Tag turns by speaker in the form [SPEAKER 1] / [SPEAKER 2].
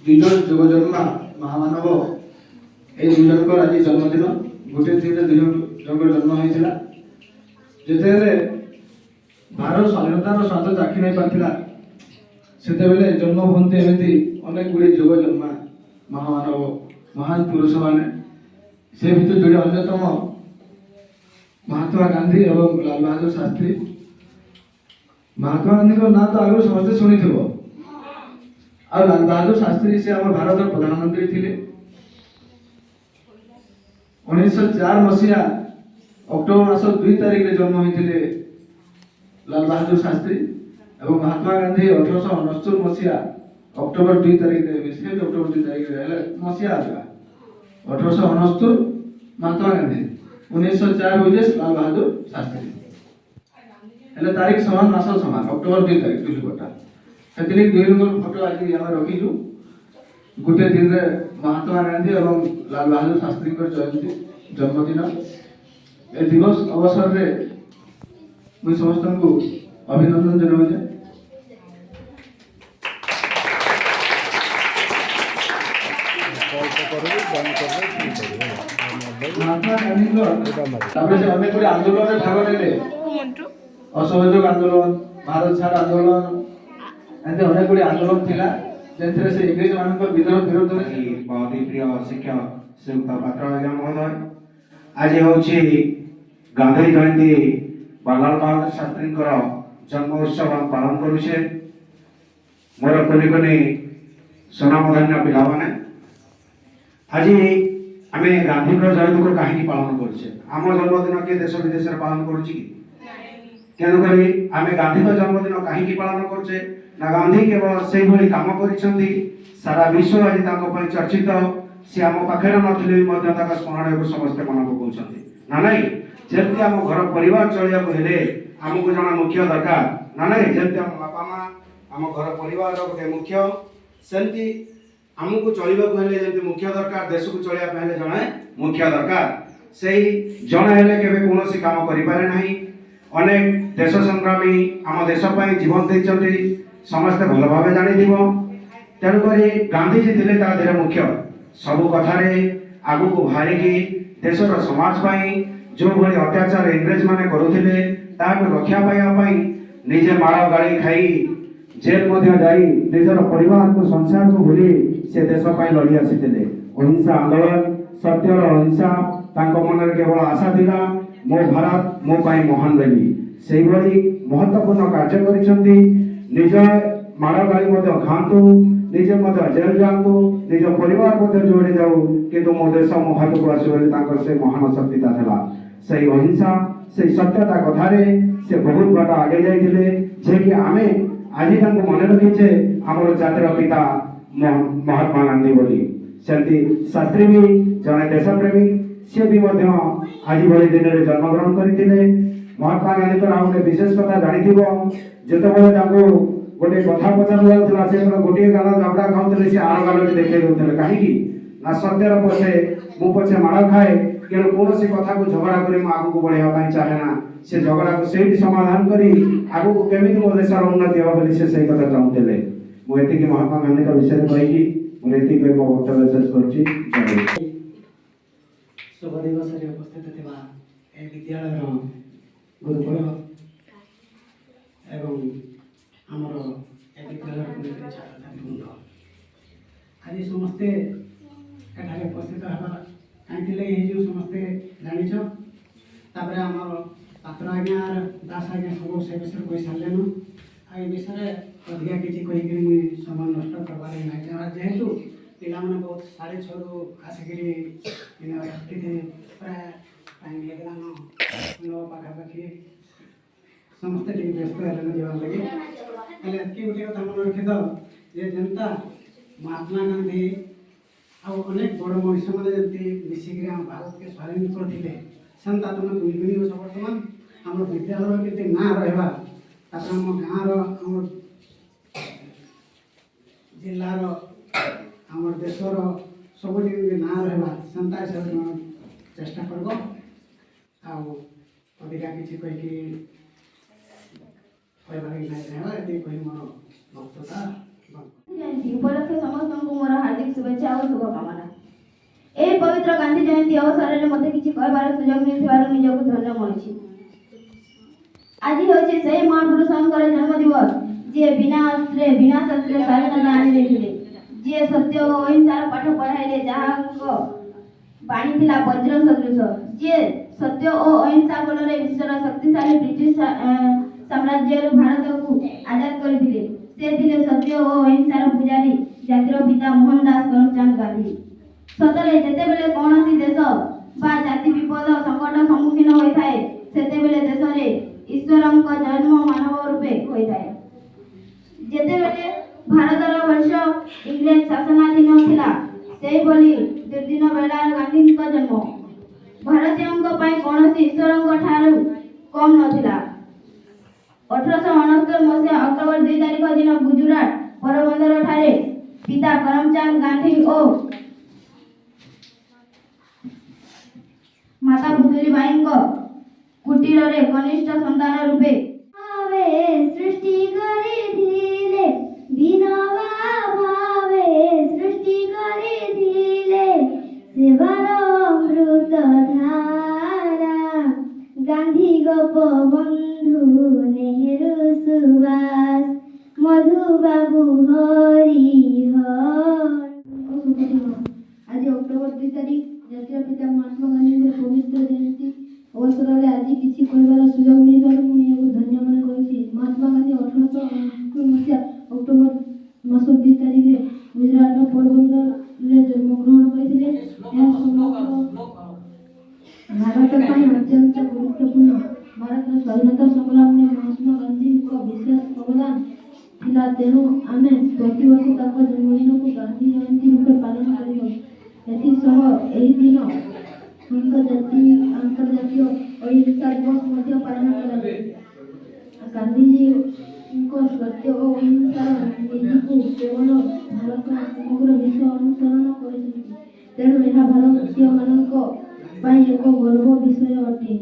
[SPEAKER 1] দুইজন যুগজন্মা মহামানব এই দুজনকর আজ জন্মদিন। গোটে দিনে দুজন জন্ম হয়েছিল যেতবে भारत स्वाधीनतार स्वाद चाखी नहीं पार्थिला सेतेबेले जन्म हुंते एमती अनेक गुड़ी जुग जन्मा महामानव महान पुरुष माने से भितर जोड़े अन्यतम महात्मा गांधी एवं लाल बहादुर शास्त्री। महात्मा गांधी को ना तो आगे समझते शुणी थे और लाल बहादुर शास्त्री से आम भारत प्रधानमंत्री थे। 1904 मसीहा अक्टोबर मास 2 तारिख रे जन्म होते लाल बहादुर शास्त्री एवं महात्मा गांधी 1869 मसीहा अक्टोबर 2 तारिख मिसेज अक्टोबर 2 तारिख मसीहा आगा 1869 महात्मा गांधी 1904 हो लाल बहादुर शास्त्री हेले तारीख समान मास समान अक्टोबर 2 तारिख दुई गोटा से दुई फोटो आज आम रखीचु। गोटे दिन रे महात्मा गांधी एवं लाल बहादुर शास्त्री जयंती जन्मदिन ए दिवस अवसर रे मुझे समस्त को अभिनंदन जनाऊे। महात्मा गांधी अनेक गुड़ी आंदोलन में भाग ने असहयोग आंदोलन भारत छाड़ आंदोलन एमती अनेक गुड़ी आंदोलन थिला जेंथरे से इंग्रेज मानक विद्रोह विरोध में बहुत ही प्रिय शिक्षक श्रीयुक्त पात्र आज्ञा महोदय आज होची गांधी जयंती लाल बहादुर शास्त्री जन्म उत्सव पालन करुचे। मोर कोनी कोनी सुनामधन्य पिला माने आज आम गांधी जयंती को कहीं पालन करुचे। आम जन्मदिन किए देश विदेश में पालन करुची तेणुक आम गांधी जन्मदिन कहीं पालन करुचे ना गांधी केवल से भाई काम कर सारा विश्व आज चर्चित सी आम पाखे नथिले स्मरण को समस्ते मन पकाउछन्ति ना नहीं जमी आम घर परिवार चलिया आमको जन मुख्य दरकार ना नहीं जमी आम बापा माँ आम घर परिवार गोटे मुख्य सेमती आमको चलने जमी मुख्य दरकार देश को चलिया जड़े मुख्य दरकार से जड़े हेले केबे कौन काम करें ना अनेक देश संग्रामी आम देशपाई जीवन देते समस्ते भल भाव जानी तेणुक गांधीजी थे धीरे मुख्य सबू कथार आगू को बाहर की देशर समाज पाई जो भाई अत्याचार इंग्रेज माने करुले रक्षा पाइबा निजे माड़ गाड़ी खाई जेल जाई निजर परिवार को संसार को भूली से देश लड़ी आसी अहिंसा आंदोलन सत्यर अहिंसा मन केवल आशा थिला मो भारत मो पाई महान देवी से महत्वपूर्ण कार्य करिसेंती निज माड़ गाड़ी खातु निजे जेल जातु निज परिवार जोड़े जाऊ किंतु मो देश मो हाथ को आसो से महान शक्तिता था से अहिंसा से सत्यता कथार से बहुत बाट आगे जाइए जे कि आम आज मन रखीचे आम जातिर पिता महात्मा गांधी बोली सेमती शास्त्री भी जड़े देशप्रेमी सी भी आज भली दिन में जन्मग्रहण करते महात्मा गांधी गोटे विशेष कथा जानी जितेबाला गोटे कथा पचार जाऊला से गोटे गाल जाबड़ा खाऊे सी आर गाल देखे दूसरे कहीं ना सत्यर पछे मु पछे माड़ खाए कि कौन कथा को झगड़ा कर आग को बढ़ावा चाहे ना से झगड़ा को से समाधान करी आग को केमी मो देशर उन्नति हम बोली से कथा चाहूले मुझे महात्मा गांधी विषय कही मुझे मो वक्तव्य शेष कर
[SPEAKER 2] शुभ दिवस उपस्थित थिबा ए विद्यालय गुरुकुल एवं आमर ए विद्यालय छात्र छात्री वृंद आज समस्ते एठारे उपस्थित हवा कहीं जो समस्ते जानिछ तापर आमर पात्र आज्ञा दास आज्ञा सब से विषय कही सारे आ विषय अधिका किसी कहीकि मुझे समय नष्ट करवार ना जेहेतु पिला मैंने बहुत 6:30 आसिक प्राय टाइम लगलान 9 पाखापाखि समस्ते व्यस्त है जावार लगे गोटे कथा मन रखी जे जनता महात्मा गांधी अनेक बड़ मनुष्य मैंने जमी मिसिक भारत के स्वाधीन करते सेमता तुम कुछ बर्तमान आम विद्यालय के ना रहा आम गाँव जिलार आम देशर सब ना रहा सेमता हिसाब से चेष्टा करब अधिक ଅଧିକା କିଛି କହିକି କହିବାରେ ନାହିଁ ଚାହିଁବା ଏତିକି କହି ମୋର ବକ୍ତୃତା
[SPEAKER 3] ଜୟନ୍ତୀ ଉପଲକ୍ଷେ ସମସ୍ତଙ୍କୁ ମୋର ହାର୍ଦ୍ଦିକ ଶୁଭେଚ୍ଛା ଓ ଶୁଭକାମନା। ଏହି ପବିତ୍ର ଗାନ୍ଧୀ ଜୟନ୍ତୀ ଅବସରରେ ମୋତେ କିଛି କହିବାର ସୁଯୋଗ ମିଳିଥିବାରୁ ନିଜକୁ ଧନ୍ୟ ମଣୁଛି। ଆଜି ହେଉଛି ସେହି ମହାପୁରୁଷଙ୍କର ଜନ୍ମ ଦିବସ, ଯିଏ ବିନା ଅସ୍ତ୍ରେ ବିନା ଶସ୍ତ୍ରେ ସ୍ୱାଧୀନତା ଆଣି ଦେଇଥିଲେ, ଯିଏ ସତ୍ୟ ଓ ଅହିଂସାର ପାଠ ପଢ଼ାଇଲେ, ଯାହାଙ୍କ ବାଣୀ ଥିଲା ବଜ୍ର ସଦୃଶ, ଯିଏ ସତ୍ୟ ଓ ଅହିଂସା ବଳରେ ବିଶ୍ୱର ଶକ୍ତିଶାଳୀ ବ୍ରିଟିଶ ସାମ୍ରାଜ୍ୟରୁ ଭାରତକୁ ଆଜାଦ କରିଥିଲେ। ସେ ଥିଲେ ସତ୍ୟ ଓ ଅହିଂସାର ପୂଜାରୀ, ଜାତିର ପିତା ମୋହନ ଦାସ କରମଚାନ୍ଦ ଗାନ୍ଧୀ। ସତରେ ଯେତେବେଳେ କୌଣସି ଦେଶ ବା ଜାତି ବିପଦ ସଙ୍କଟ ସମ୍ମୁଖୀନ ହୋଇଥାଏ, ସେତେବେଳେ ଦେଶରେ ଈଶ୍ୱରଙ୍କ ଜନ୍ମ ମାନବ ରୂପେ ହୋଇଥାଏ। ଯେତେବେଳେ ଭାରତର ବର୍ଷ ଇଂରେଜ ଶାସନାଧୀନ ଥିଲା, ସେହିଭଳି ଦୁର୍ଦିନ ବେଳାରେ ଗାନ୍ଧୀଙ୍କ ଜନ୍ମ ଭାରତୀୟଙ୍କ ପାଇଁ କୌଣସି ଈଶ୍ୱରଙ୍କ ଠାରୁ କମ୍ ନଥିଲା। 1869 ମସିହା ଅକ୍ଟୋବର 2 ତାରିଖ ଦିନ ଗୁଜରାଟ ପୋରବନ୍ଦର ଠାରେ ପିତା କରମଚାନ୍ଦ ଗାନ୍ଧୀ ଓ ମାତା ପୁତୁଲିବାଈଙ୍କ କୁଟୀରରେ କନିଷ୍ଠ ସନ୍ତାନ ରୂପେ ସୃଷ୍ଟି କରିଥିଲେ, ବିନୋବା ଭାବେ ସୃଷ୍ଟି କରିଥିଲେ, ସେବାର ଅମୃତ ଧାରା ଗାନ୍ଧୀ ଗୋପବନ୍ଧୁ ନେହେରୁ ସୁଭାଷ ମଧୁବାବୁ ହରିହର। ଆଜି ଅକ୍ଟୋବର 2 ତାରିଖ ଜାତୀୟ ପିତା ମହାତ୍ମା ଗାନ୍ଧୀଙ୍କର ପବିତ୍ର ଜୟନ୍ତୀ ଅବସରରେ ଆଜି କିଛି କହିବାର ସୁଯୋଗ ମିଳିବାରୁ ମୁଁ ନିଜକୁ ଧନ୍ୟ ମନେ କରୁଛି। ମହାତ୍ମା ଗାନ୍ଧୀ 1869 ମସିହା ଅକ୍ଟୋବର ମାସ 2 ତାରିଖରେ ଗୁଜରାଟର ପୋରବନ୍ଦରରେ ଜନ୍ମଗ୍ରହଣ କରିଥିଲେ। ଏହା ସମଗ୍ର ଭାରତ ପାଇଁ ଅତ୍ୟନ୍ତ ଗୁରୁତ୍ୱପୂର୍ଣ୍ଣ। ଭାରତର ସ୍ୱାଧୀନତା ସଂଗ୍ରାମରେ ମହାତ୍ମା ଗାନ୍ଧୀଙ୍କ ବିଶେଷ ଅବଦାନ ଥିଲା, ତେଣୁ ଆମେ ପ୍ରତିବର୍ଷ ତାଙ୍କ ଜନ୍ମଦିନକୁ ଗାନ୍ଧୀ ଜୟନ୍ତୀ ରୂପେ ପାଳନ କରିଥାଉ। ଏଥିସହ ଏହି ଦିନ ଆନ୍ତର୍ଜାତୀୟ ଅହିଂସା ଦିବସ ମଧ୍ୟ ପାଳନ କରାଯାଏ। ଗାନ୍ଧୀଜୀଙ୍କ ସତ୍ୟ ଓ ଅହିଂସାର ନୀତିକୁ କେବଳ ଭାରତ ସମଗ୍ର ବିଶ୍ୱ ଅନୁସରଣ କରିଛନ୍ତି, ତେଣୁ ଏହା ଭାରତୀୟମାନଙ୍କ ପାଇଁ ଏକ ଗର୍ବ ବିଷୟ ଅଟେ।